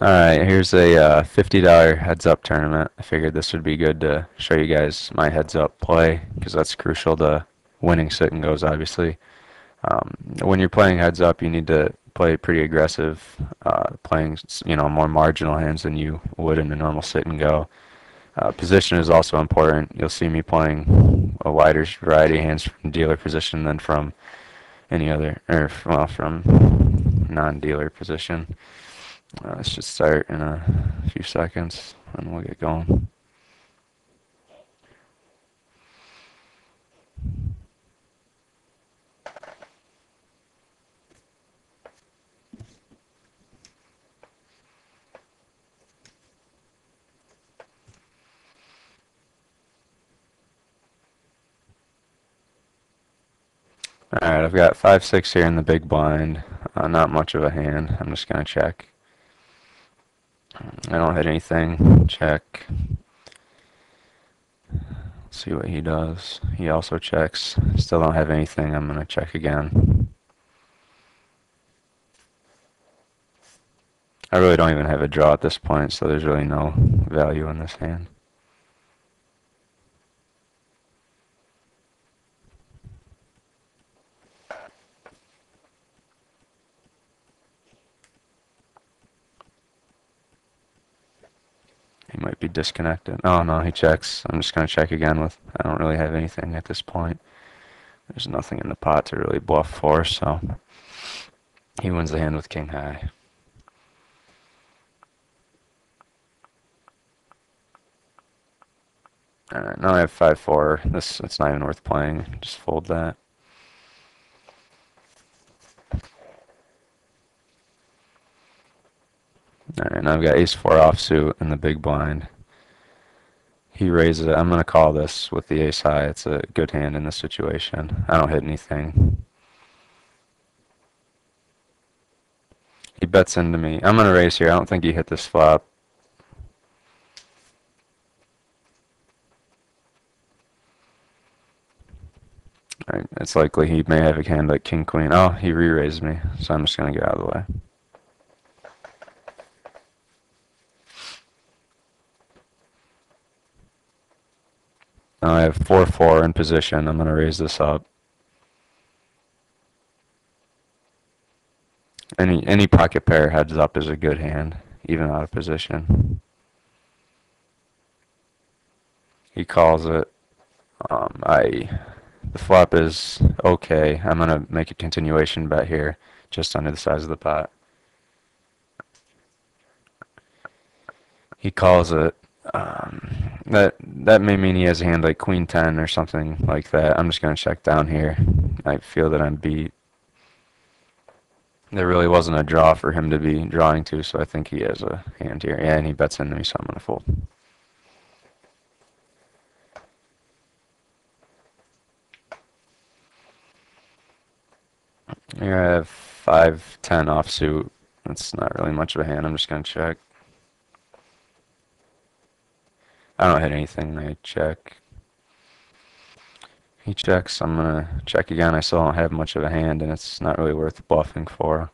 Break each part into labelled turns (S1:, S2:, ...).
S1: Alright, here's a $50 heads up tournament. I figured this would be good to show you guys my heads up play because that's crucial to winning sit and goes, obviously. When you're playing heads up, you need to play pretty aggressive, playing more marginal hands than you would in a normal sit and go. Position is also important. You'll see me playing a wider variety of hands from dealer position than from any other, or well, from non-dealer position. Let's just start in a few seconds and we'll get going. Alright, I've got 5-6 here in the big blind. Not much of a hand. I'm just going to check. I don't hit anything. Check. See what he does. He also checks. Still don't have anything. I'm going to check again. I really don't even have a draw at this point, so there's really no value in this hand. He might be disconnected. Oh no, he checks. I'm just going to check again with, I don't really have anything at this point. There's nothing in the pot to really bluff for, so he wins the hand with king high. Alright, now I have 5-4. It's not even worth playing. Just fold that. Alright, now I've got ace-4 offsuit in the big blind. He raises it. I'm going to call this with the ace high. It's a good hand in this situation. I don't hit anything. He bets into me. I'm going to raise here. I don't think he hit this flop. Alright, it's likely he may have a hand like king queen. Oh, he re-raised me, so I'm just going to get out of the way. Now I have 4-4 in position. I'm going to raise this up. Any pocket pair heads up is a good hand, even out of position. He calls it. The flop is okay. I'm gonna make a continuation bet here, just under the size of the pot. He calls it. That may mean he has a hand like Queen 10 or something like that. I'm just gonna check down here. I feel that I'm beat. There really wasn't a draw for him to be drawing to, so I think he has a hand here. Yeah, and he bets into me, so I'm gonna fold. Here I have 5-10 offsuit. That's not really much of a hand. I'm just gonna check. I don't hit anything. I check. He checks. I'm gonna check again. I still don't have much of a hand, and it's not really worth bluffing for.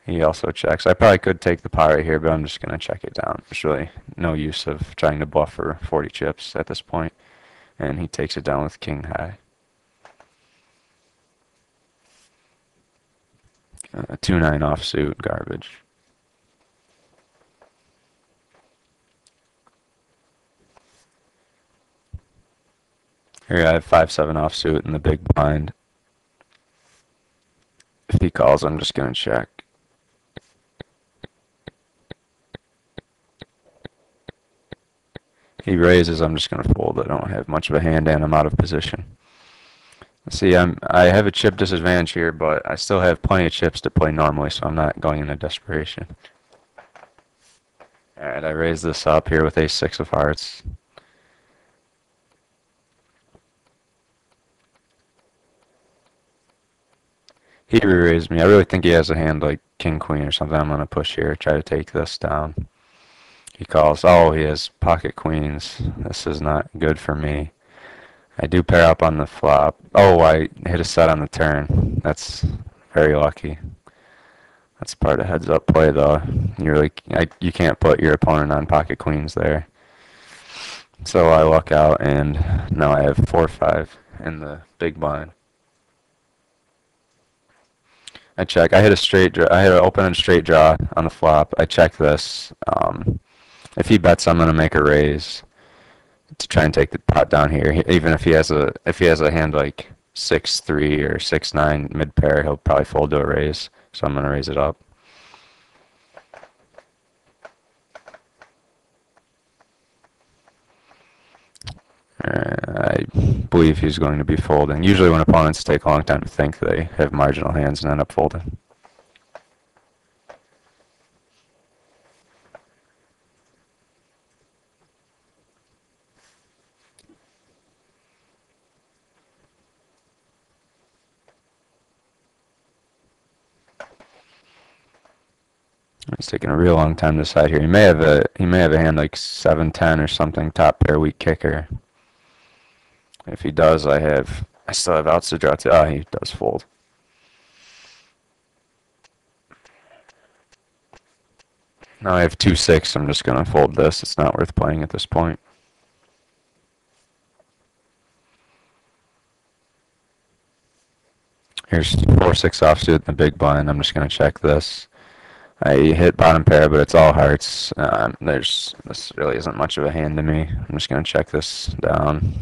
S1: He also checks. I probably could take the pot right here, but I'm just gonna check it down. There's really no use of trying to bluff for 40 chips at this point, and he takes it down with king high. 2-9 offsuit, garbage. Here I have 5-7 offsuit in the big blind. If he calls, I'm just gonna check. He raises, I'm just gonna fold. I don't have much of a hand, and I'm out of position. See, I have a chip disadvantage here, but I still have plenty of chips to play normally, so I'm not going into desperation. Alright, I raise this up here with ace-6 of hearts. He re-raised me. I really think he has a hand like king-queen or something. I'm going to push here, try to take this down. He calls. Oh, he has pocket queens. This is not good for me. I do pair up on the flop. Oh, I hit a set on the turn. That's very lucky. That's part of heads up play though. You can't put your opponent on pocket queens there. So I luck out and now I have 4-5 in the big blind. I check. I hit a straight draw. I hit an open and straight draw on the flop. I check this. If he bets, I'm gonna make a raise to try and take the pot down here. Even if he has a hand like 6-3 or 6-9 mid pair, he'll probably fold to a raise. So I'm gonna raise it up. I believe he's going to be folding. Usually when opponents take a long time to think, they have marginal hands and end up folding. He's taking a real long time to decide here. He may have a hand like 7-10 or something, top pair weak kicker. If he does, I still have outs to draw to. Ah, he does fold. Now I have 2-6. I'm just gonna fold this. It's not worth playing at this point. Here's 4-6 offsuit in the big blind. I'm just gonna check this. I hit bottom pair, but it's all hearts. This really isn't much of a hand to me. I'm just gonna check this down.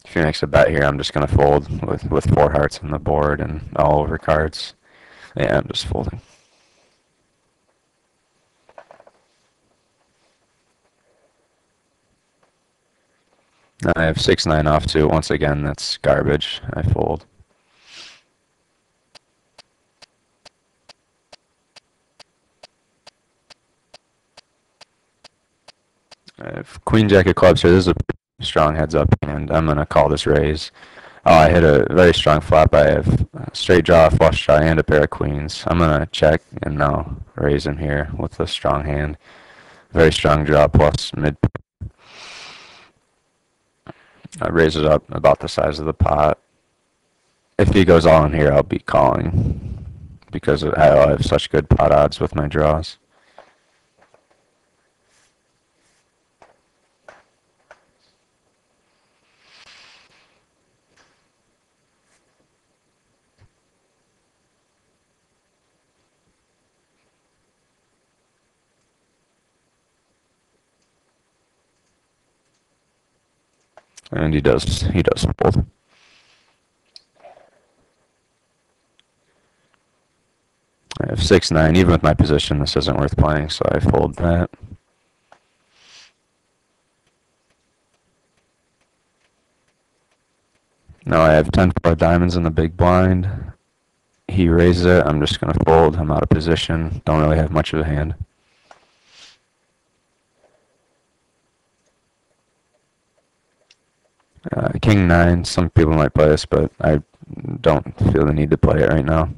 S1: If he makes a bet here, I'm just gonna fold with 4 hearts on the board and all over cards. Yeah, I'm just folding. Now I have 6-9 offsuit. Once again, that's garbage. I fold. I have queen jack of clubs here. This is a strong heads up hand. I'm gonna call this raise. Oh, I hit a very strong flop. I have a straight draw, flush draw, and a pair of queens. I'm gonna check and now raise him here with a strong hand. Very strong draw plus mid. I raise it up about the size of the pot. If he goes all in here, I'll be calling because I have such good pot odds with my draws. And he does fold. I have 6-9. Even with my position, this isn't worth playing, so I fold that. Now I have 10-4 diamonds in the big blind. He raises it. I'm just going to fold. I'm out of position. Don't really have much of a hand. King 9. Some people might play this, but I don't feel the need to play it right now.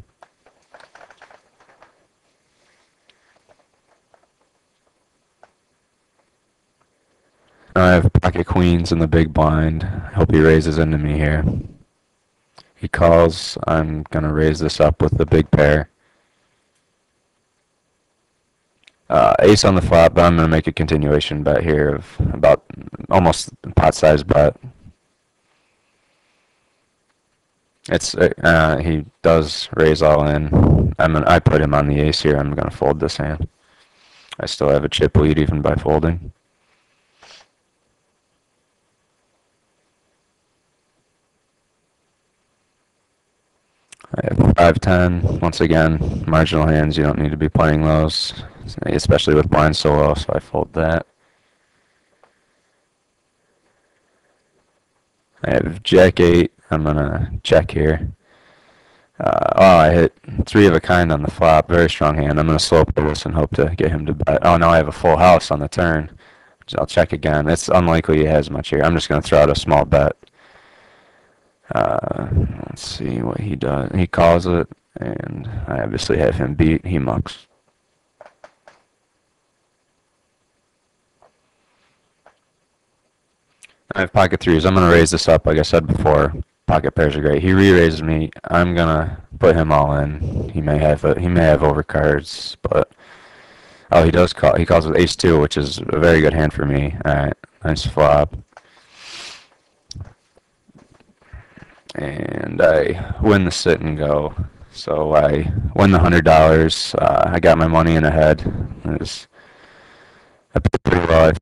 S1: Now I have pocket queens in the big blind. I hope he raises into me here. He calls. I'm going to raise this up with the big pair. Ace on the flop, but I'm going to make a continuation bet here of about almost pot size bet. He does raise all in. I put him on the ace here. I'm going to fold this hand. I still have a chip lead even by folding. I have 5-10. Once again, marginal hands. You don't need to be playing those, especially with blind so low. So I fold that. I have Jack 8. I'm gonna check here. I hit 3 of a kind on the flop. Very strong hand. I'm gonna slow play this and hope to get him to bet. Oh, now I have a full house on the turn. I'll check again. It's unlikely he has much here. I'm just gonna throw out a small bet. Let's see what he does. He calls it, and I obviously have him beat. He mucks. I have pocket threes. I'm gonna raise this up, like I said before. Pocket pairs are great. He re-raised me. I'm gonna put him all in. He may have overcards, but oh, he does call. He calls with ace two, which is a very good hand for me. All right, nice flop, and I win the sit and go. So I win the $100. I got my money in ahead. It was, I played pretty well.